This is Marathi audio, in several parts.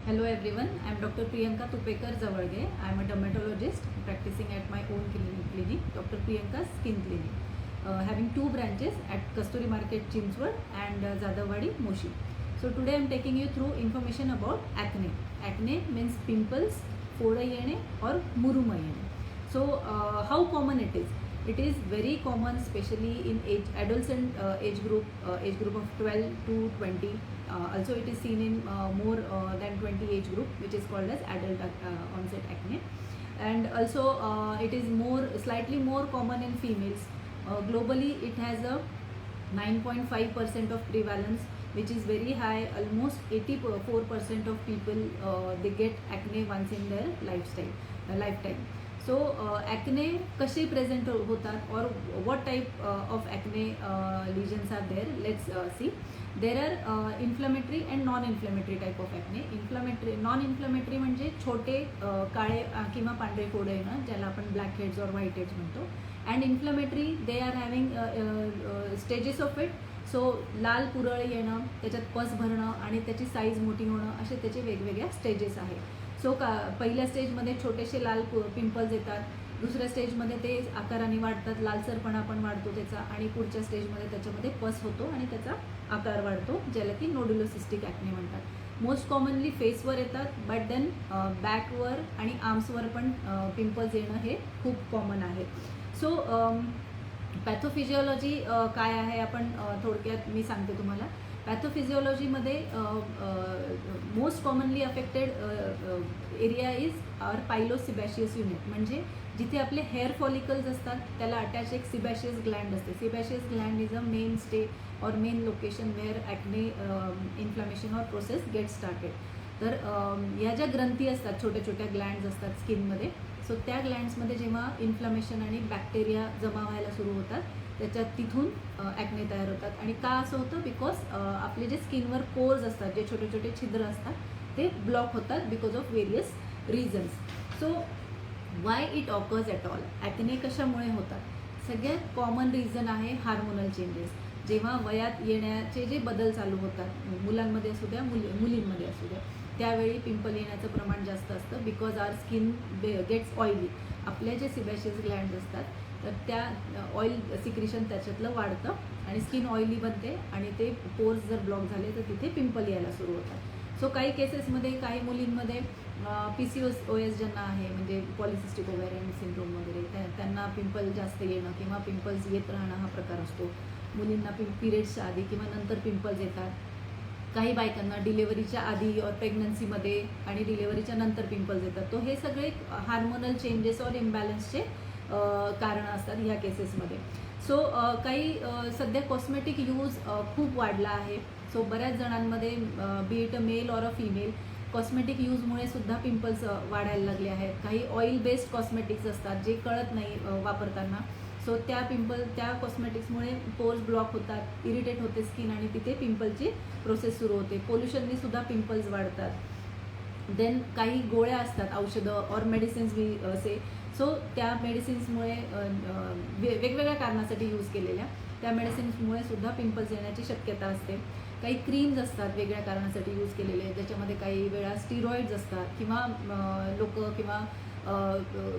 Hello everyone, I am Dr. Priyanka Tupekar Zavalge. I am a dermatologist practicing at my own clinic, Dr. Priyanka Skin Clinic, having two branches at Kasturi Market, Chinswad and Zadavadi, Moshi. So today I am taking you through information about acne. Acne means pimples, फोड़ा येणे or मुरुम येणे. So how common it is? It is very common, especially in adolescent age group of 12 to 20. Also, it is seen in more than 20 age group, which is called as adult onset acne. And also, it is slightly more common in females. Globally, it has a 9.5% of prevalence, which is very high. Almost 84% of people they get acne once in their lifetime. So acne कसे present होतात or what type of acne lesions are there? Let's see. There are inflammatory and non-inflammatory type of acne. Non-inflammatory म्हणजे छोटे काळे किंवा पांढरे फोड येणं, ज्याला आपण ब्लॅक हेड्स और व्हाईट हेड्स म्हणतो. And inflammatory they are having stages of it. So लाल पुरळ येणं, त्याच्यात पस भरणं आणि त्याची साईज मोठी होणं, असे त्याचे वेगवेगळ्या स्टेजेस आहेत. सो पहिल्या स्टेजमध्ये छोटेसे लाल पिंपल्स येतात, दुसऱ्या स्टेजमध्ये ते आकाराने वाढतात, लालसरपणा पण वाढतो त्याचा, आणि पुढच्या स्टेजमध्ये त्याच्यामध्ये पस होतो आणि त्याचा आकार वाढतो, ज्याला की नोड्युलोसिस्टिक ॲक्ने म्हणतात. मोस्ट कॉमनली फेसवर येतात, बट देन बॅकवर आणि आर्म्सवर पण पिंपल्स येणं हे खूप कॉमन आहे. सो पॅथोफिजिओलॉजी काय आहे आपण थोडक्यात मी सांगते तुम्हाला. पॅथोफिजिओलॉजीमध्ये most commonly affected area is our pilosebaceous unit, म्हणजे जिथे आपले हेअर फॉलिकल्स असतात त्याला अटॅच एक सिबॅशियस ग्लँड असते. Sebaceous gland is a mainstay or main location where acne inflammation or process get started. तर ह्या ज्या ग्रंथी असतात, छोट्या छोट्या ग्लँड्स असतात स्किनमध्ये, सो त्या ग्लँड्समध्ये जेव्हा इन्फ्लामेशन आणि बॅक्टेरिया जमा व्हायला सुरू होतात, त्याच्यात तिथून ॲक्ने तयार होतात. आणि का असं होतं? बिकॉज आपले जे स्किनवर पोर्स असतात, जे छोटे छोटे छिद्र असतात, ते ब्लॉक होतात because of various reasons. So why it occurs at all? Acne कशामुळे होतात? सगळ्यात कॉमन रिझन आहे हार्मोनल चेंजेस. जेव्हा वयात येण्याचे जे बदल चालू होतात, मुलांमध्ये असू द्या मुलींमध्ये असू द्या, त्यावेळी पिंपल येण्याचं प्रमाण जास्त असतं. Because our skin gets oily. आपल्या जे सिबॅशियस ग्लँड्स असतात, तर त्या ऑइल सिक्रिशन त्याच्यातलं वाढतं आणि स्किन ऑइली बनते, आणि ते पोर्स जर ब्लॉक झाले तर तिथे पिंपल यायला सुरू होतात. सो काही केसेसमध्ये, काही मुलींमध्ये PCOS ज्यांना आहे, म्हणजे पॉलिसिस्टिक ओव्हॅरियन सिंड्रोम वगैरे, त्यांना पिंपल जास्त येणं किंवा पिंपल्स येत राहणं हा प्रकार असतो. मुलींना पिरियड्सच्या आधी किंवा नंतर पिंपल्स येतात. काही बायकांना डिलेव्हरीच्या आधी और प्रेग्नन्सीमध्ये आणि डिलेव्हरीच्या नंतर पिंपल्स येतात. तो हे सगळे हार्मोनल चेंजेस और इम्बॅलन्सचे कारणं असतात ह्या केसेसमध्ये. सो काही सध्या कॉस्मेटिक यूज खूप वाढला आहे. सो बऱ्याच जणांमध्ये बी इट अ मेल और अ फिमेल, कॉस्मेटिक यूजमुळे सुद्धा पिंपल्स वाढायला लागले आहेत. काही ऑइल बेस्ड कॉस्मेटिक्स असतात जे कळत नाही वापरताना. सो त्या कॉस्मेटिक्समुळे पोर्स ब्लॉक होतात, इरिटेट होते स्किन, आणि तिथे पिंपलची प्रोसेस सुरू होते. पोल्युशननी सुद्धा पिंपल्स वाढतात. देन काही गोळ्या असतात, औषधं और मेडिसिन्स बी असे. सो त्या मेडिसिन्समुळे वेगवेगळ्या कारणासाठी यूज केलेल्या त्या मेडिसिन्समुळे सुद्धा पिंपल्स येण्याची शक्यता असते. काही क्रीम्स असतात वेगळ्या कारणासाठी यूज केलेले, ज्याच्यामध्ये काही वेळा स्टिरॉइड्स असतात, किंवा किंवा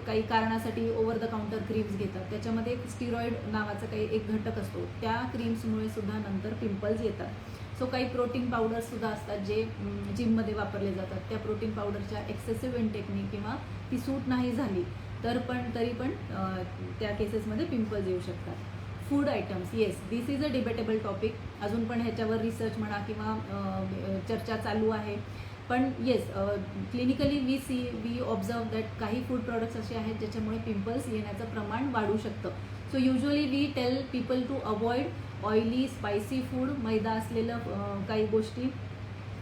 काही कारणासाठी ओव्हर द काउंटर क्रीम्स घेतात, त्याच्यामध्ये स्टिरॉइड नावाचा काही एक घटक असतो. त्या क्रीम्समुळे सुद्धा नंतर पिंपल्स येतात. सो काही प्रोटीन पावडर्ससुद्धा असतात जे जिममध्ये वापरले जातात. त्या प्रोटीन पावडरच्या एक्सेसिव्ह इनटेकनी किंवा ती सूट नाही झाली तरी पण त्या केसेसमध्ये पिंपल्स येऊ शकतात. Food items, yes, this is a debatable topic. अजून पण ह्याच्यावर रिसर्च म्हणा किंवा चर्चा चालू आहे. पण yes, clinically we observe that काही फूड प्रॉडक्ट्स असे आहेत ज्याच्यामुळे पिंपल्स येण्याचं प्रमाण वाढू शकतं. So usually we tell people to avoid oily spicy food, मैदा असलेलं काही गोष्टी,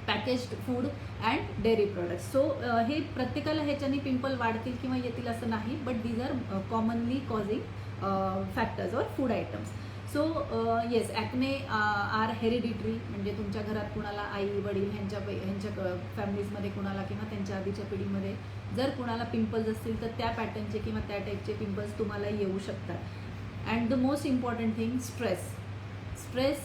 packaged food and dairy products. So हे प्रत्येकाला ह्याच्याने पिंपल वाढतील किंवा येतील असं नाही, but these are commonly causing factors or food items. So yes, acne are hereditary, म्हणजे तुमच्या घरात कुणाला आई वडील ह्यांच्या फॅमिलीजमध्ये कुणाला किंवा त्यांच्या आधीच्या पिढीमध्ये जर कुणाला पिंपल्स असतील तर त्या पॅटर्नचे किंवा त्या टाईपचे पिंपल्स तुम्हाला येऊ शकतात. And the most important thing, stress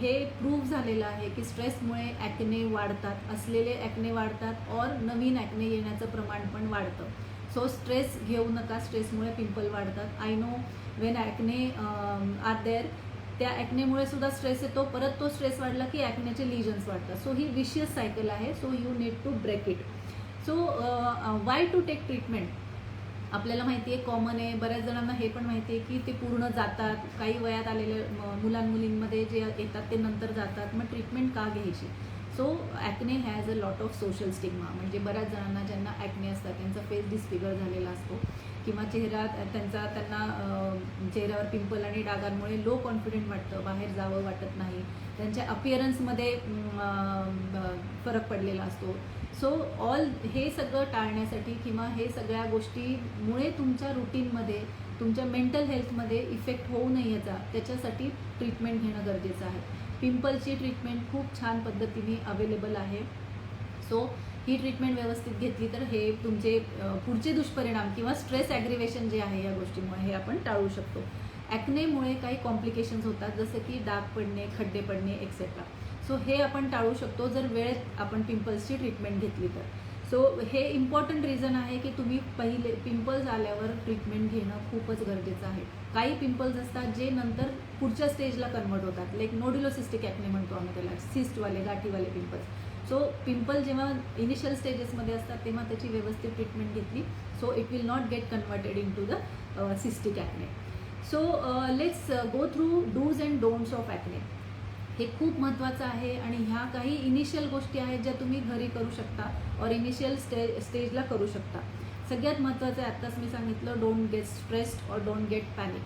हे प्रूव्ह झालेलं आहे की स्ट्रेसमुळे ॲक्ने वाढतात, असलेले ॲक्ने वाढतात और नवीन ॲक्ने येण्याचं प्रमाण पण वाढतं. सो स्ट्रेस घेऊ नका, स्ट्रेसमुळे पिंपल वाढतात. I know when acne are there, त्या ॲक्नेमुळे सुद्धा स्ट्रेस येतो, परत तो स्ट्रेस वाढला की ॲक्नेचे लिजन्स वाढतात. सो ही विशियस सायकल आहे. So you need to break it. So why to take treatment? आपल्याला माहिती आहे, कॉमन आहे, बऱ्याच जणांना हे पण माहिती आहे की ते पूर्ण जातात. काही वयात आलेले मुलांमुलींमध्ये जे येतात ते नंतर जातात. मग ट्रीटमेंट का घ्यायची? So acne has a lot of social stigma. म्हणजे बऱ्याच जणांना ज्यांना ॲक्ने असतात त्यांचा फेस डिस्फिगर झालेला असतो किंवा त्यांना चेहऱ्यावर पिंपल आणि डागांमुळे लो कॉन्फिडंट वाटतं, बाहेर जावं वाटत नाही, त्यांच्या अपिअरन्समध्ये फरक पडलेला असतो. सो हे सगळं टाळण्यासाठी किंवा हे सगळ्या गोष्टीमुळे तुमच्या रुटीनमध्ये, तुमच्या मेंटल हेल्थमध्ये इफेक्ट होऊ नये याचा, त्याच्यासाठी ट्रीटमेंट घेणं गरजेचं आहे. पिंपलची ट्रीटमेंट खूप छान पद्धतीने अवेलेबल आहे. सो ही ट्रीटमेंट व्यवस्थित घेतली तर हे तुमचे पुढचे दुष्परिणाम किंवा स्ट्रेस ॲग्रिवेशन जे आहे या गोष्टीमुळे हे आपण टाळू शकतो. ॲक्नेमुळे काही कॉम्प्लिकेशन्स होतात, जसं की डाग पडणे, खड्डे पडणे एक्सेट्रा. सो हे आपण टाळू शकतो जर वेळेत आपण पिंपल्सची ट्रीटमेंट घेतली तर. सो हे इम्पॉर्टंट रिझन आहे की तुम्ही पहिले पिंपल्स आल्यावर ट्रीटमेंट घेणं खूपच गरजेचं आहे. काही पिंपल्स असतात जे नंतर पुढच्या स्टेजला कन्वर्ट होतात, लाईक नोड्युलोसिस्टिक ॲक्ने म्हणतो आम्ही त्याला, सिस्टवाले, गाठीवाले पिंपल्स. सो पिंपल जेव्हा इनिशियल स्टेजेसमध्ये असतात तेव्हा त्याची व्यवस्थित ट्रीटमेंट घेतली, so it will not get converted into the cystic acne. So let's go through do's and don'ts of acne. हे खूप महत्त्वाचं आहे आणि ह्या काही इनिशियल गोष्टी आहेत ज्या तुम्ही घरी करू शकता और इनिशियल स्टेजला करू शकता. सगळ्यात महत्त्वाचं आहे, आत्ताच मी सांगितलं, डोंट गेट स्ट्रेस्ड और डोंट गेट पॅनिक.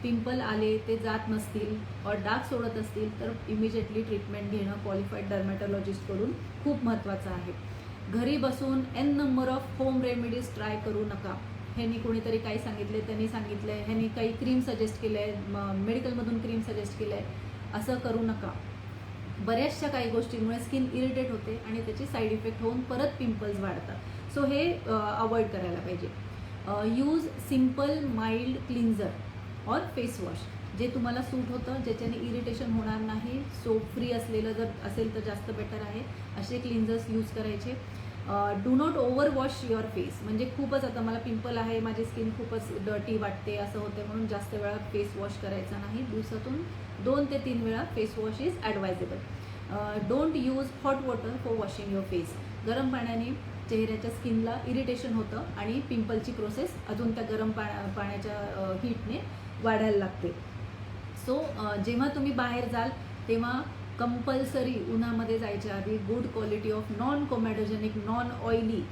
पिंपल आले, ते जात नसतील और डाग सोडत असतील तर इमिजिएटली ट्रीटमेंट घेणं क्वालिफाईड डर्मॅटॉलॉजिस्टकडून खूप महत्त्वाचं आहे. घरी बसून an number of home remedies try करू नका. ह्यांनी कोणीतरी काही सांगितले, त्यांनी सांगितलं आहे, ह्यांनी काही क्रीम सजेस्ट केलं आहे, मेडिकलमधून क्रीम सजेस्ट केलं आहे, असं करू नका. बऱ्याचशा काही गोष्टींमुळे स्किन इरिटेट होते आणि त्याची साईड इफेक्ट होऊन परत पिंपल्स वाढतात. सो हे अवॉइड करायला पाहिजे. यूज सिम्पल माइल्ड क्लिन्झर और फेस वॉश जे तुम्हाला सूट होतं, ज्याच्याने इरिटेशन होणार नाही, सोप फ्री असलेलं जर असेल तर जास्त बेटर आहे. असे क्लिन्झर्स यूज करायचे. Do not over wash your face. म्हणजे खूपच आता मला पिंपल आहे, माझी स्किन खूपच डर्टी वाटते असं होते म्हणून जास्त वेळा फेस वॉश करायचा नाही. दिवसातून 2 ते 3 वेळा face wash is advisable. Don't use hot water for washing your face. गरम पाण्याने चेहऱ्याच्या स्किनला इरिटेशन होतं आणि पिंपलची प्रोसेस अजून त्या गरम पाण्याच्या हीटने वाढायला लागते. सो जेव्हा तुम्ही बाहेर जाल तेव्हा कंपल्सरी उन्हामध्ये जायच्या आधी good quality of non comedogenic, non oily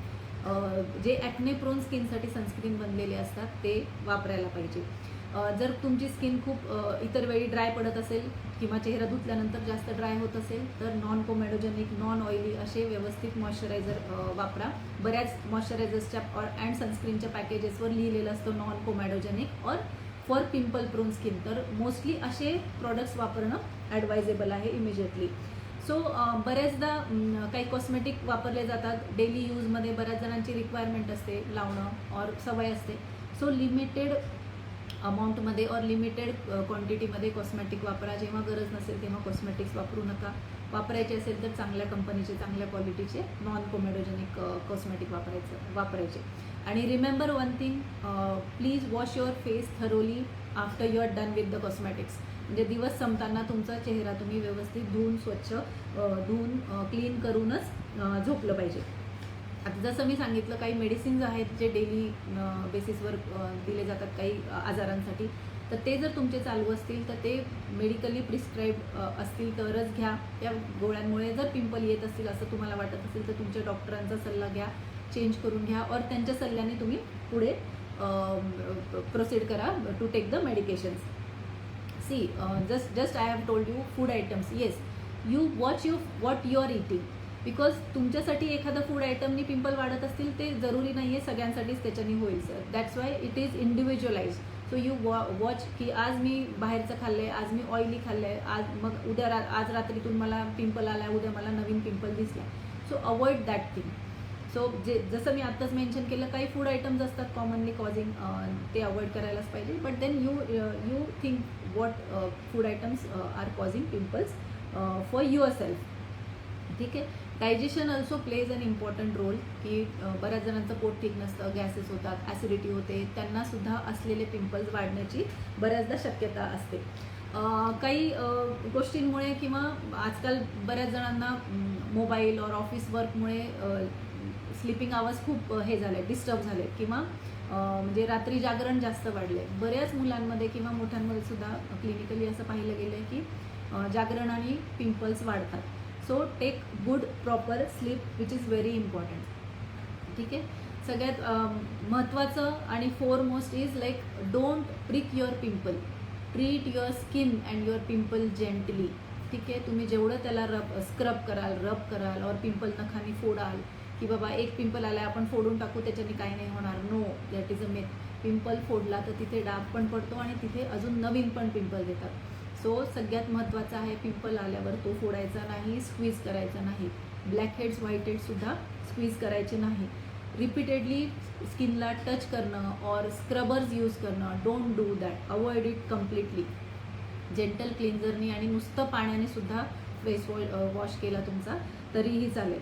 जे ॲक्ने प्रोन स्किनसाठी सनस्क्रीन बनलेले असतात ते वापरायला पाहिजे. जर तुमची स्किन खूप इतर वेळी ड्राय पडत असेल किंवा चेहरा धुतल्यानंतर जास्त ड्राय होत असेल तर नॉन कोमॅडोजेनिक, नॉन ऑइली असे व्यवस्थित मॉइश्चरायझर वापरा. बऱ्याच मॉइश्चरायझर्सच्या अँड सनस्क्रीनच्या पॅकेजेसवर लिहिलेलं असतं नॉन कोमॅडोजेनिक और फॉर पिंपल प्रोन स्किन. तर मोस्टली असे प्रॉडक्ट्स वापरणं ॲडवायजेबल आहे इमिजिएटली. सो बऱ्याचदा काही कॉस्मेटिक वापरले जातात डेली यूजमध्ये, बऱ्याच जणांची रिक्वायरमेंट असते लावणं और सवय असते. सो लिमिटेड अमाऊंटमध्ये और लिमिटेड क्वांटिटीमध्ये कॉस्मॅटिक वापरा. जेव्हा गरज नसेल तेव्हा कॉस्मॅटिक्स वापरू नका. वापरायचे असेल तर चांगल्या कंपनीचे, चांगल्या क्वालिटीचे नॉन कोमॅडोजेनिक कॉस्मॅटिक वापरायचे. आणि remember one thing, please wash your face thoroughly after you are done with the cosmetics. म्हणजे दिवस संपताना तुमचा चेहरा तुम्ही व्यवस्थित धुवून, स्वच्छ धुवून क्लीन करूनच झोपलं पाहिजे. आता जसं मी सांगितलं काही मेडिसिन्स आहेत जे डेली बेसिसवर दिले जातात काही आजारांसाठी, तर ते जर तुमचे चालू असतील तर ते मेडिकली प्रिस्क्राईब असतील तरच घ्या. त्या गोळ्यांमुळे जर पिंपल येत असतील असं तुम्हाला वाटत असेल तर तुमच्या डॉक्टरांचा सल्ला घ्या, चेंज करून घ्या और त्यांच्या सल्ल्याने तुम्ही पुढे प्रोसीड करा to take the medications. See just I have told you food items. Yes, you watch what you are eating. Because तुमच्यासाठी एखादा फूड आयटमनी पिंपल वाढत असतील ते जरुरी नाही आहे सगळ्यांसाठीच त्याच्यानी होईल sir. That's why it is individualize. So you watch की आज मी बाहेरचं खाल्लं आहे, आज मी ऑइली खाल्लं आहे, आज मग उद्या आज रात्रीतून मला पिंपल आला आहे, उद्या मला नवीन पिंपल दिसला. So avoid that thing. So जसं मी आत्ताच मेन्शन केलं काही फूड आयटम्स असतात कॉमनली कॉझिंग, ते अवॉइड करायलाच पाहिजे. But then you think what food items are causing pimples for yourself. ठीक आहे. Digestion also plays an important role, की बऱ्याच जणांचं पोट ठीक नसतं, गॅसेस होतात, ॲसिडिटी होते, त्यांनासुद्धा असलेले पिंपल्स वाढण्याची बऱ्याचदा शक्यता असते. काही गोष्टींमुळे किंवा आजकाल बऱ्याच जणांना मोबाईल और ऑफिस वर्कमुळे स्लीपिंग आवर्स खूप हे झाले, डिस्टर्ब झाले, किंवा म्हणजे रात्री जागरण जास्त वाढले. बऱ्याच मुलांमध्ये किंवा मोठ्यांमध्ये सुद्धा क्लिनिकली असं पाहिलं गेलं आहे की जागरण आणि पिंपल्स वाढतात. So take good proper sleep which is very important. ठीक आहे. सगळ्यात महत्त्वाचं आणि foremost is like don't prick your pimple, treat your skin and your pimple gently. ठीक आहे. तुम्ही जेवढं त्याला स्क्रब कराल और पिंपल नखानी फोडाल की बाबा एक पिंपल आला आपण फोडून टाकू त्याच्याने काही नाही होणार, no, that is a myth. Pimple फोडला तर तिथे डाग पण पडतो आणि तिथे अजून नवीन पण पिंपल येतात. सो सगळ्यात महत्त्वाचं आहे, पिंपल आल्यावर तो फोडायचा नाही, स्क्वीज करायचा नाही. ब्लॅक हेड्स, व्हाईट हेड्ससुद्धा स्क्वीज करायचे नाही. रिपीटेडली स्किनला टच करणं और स्क्रबर्स यूज करणं, don't do that, avoid it completely. Gentle क्लिन्झरनी आणि नुसतं पाण्याने सुद्धा फेस वॉश केला तुमचा तरीही चालेल.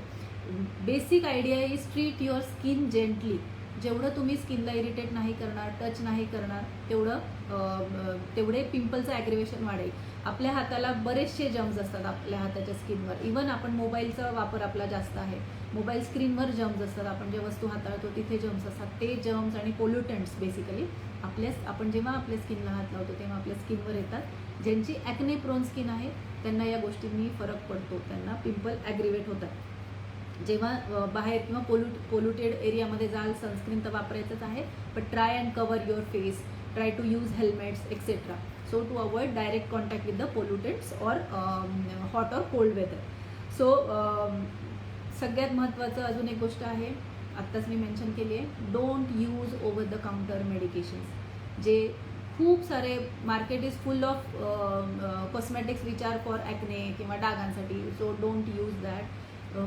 Basic idea is treat your skin gently. जेवढं तुम्ही स्किनला इरिटेट नाही करणार, टच नाही करणार, तेवढे पिंपलचं ॲग्रिवेशन वाढेल. आपल्या हाताला बरेचसे जर्म्स असतात आपल्या हाताच्या स्किनवर. इवन आपण मोबाईलचा वापर आपला जास्त आहे, मोबाईल स्क्रीनवर जर्म्स असतात, आपण जे वस्तू हाताळतो तिथे जर्म्स असतात. ते जर्म्स आणि पोल्युटंट्स बेसिकली आपण जेव्हा आपल्या स्किनला हात लावतो तेव्हा आपल्या स्किनवर येतात. ज्यांची ॲक्ने प्रोन स्किन आहे त्यांना या गोष्टींनी फरक पडतो, त्यांना पिंपल ॲग्रिवेट होतात. जेव्हा बाहेर किंवा पोल्युटेड एरियामध्ये जाल, सनस्क्रीन तर वापरायचंच आहे, but try and cover your face, try to use helmets etcetera, so to avoid direct contact with the pollutants or hot और कोल्ड वेदर. सो सगळ्यात महत्त्वाचं अजून एक गोष्ट आहे, आत्ताच मी मेन्शन केली आहे, don't use over the counter medications. जे खूप सारे market is full of cosmetics which are for acne किंवा डागांसाठी. So don't use that.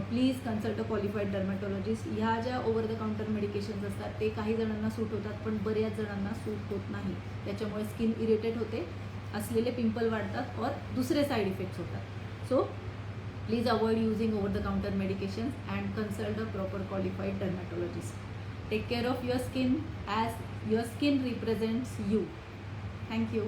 Please consult a qualified dermatologist. ह्या ज्या ओव्हर द काउंटर मेडिकेशन्स असतात ते काही जणांना सूट होतात, पण बऱ्याच जणांना सूट होत नाही. त्याच्यामुळे स्किन इरिटेट होते, असलेले पिंपल वाढतात और दुसरे साईड इफेक्ट्स होतात. So please avoid using over the counter medications and consult a proper qualified dermatologist. Take care of your skin as your skin represents you. Thank you.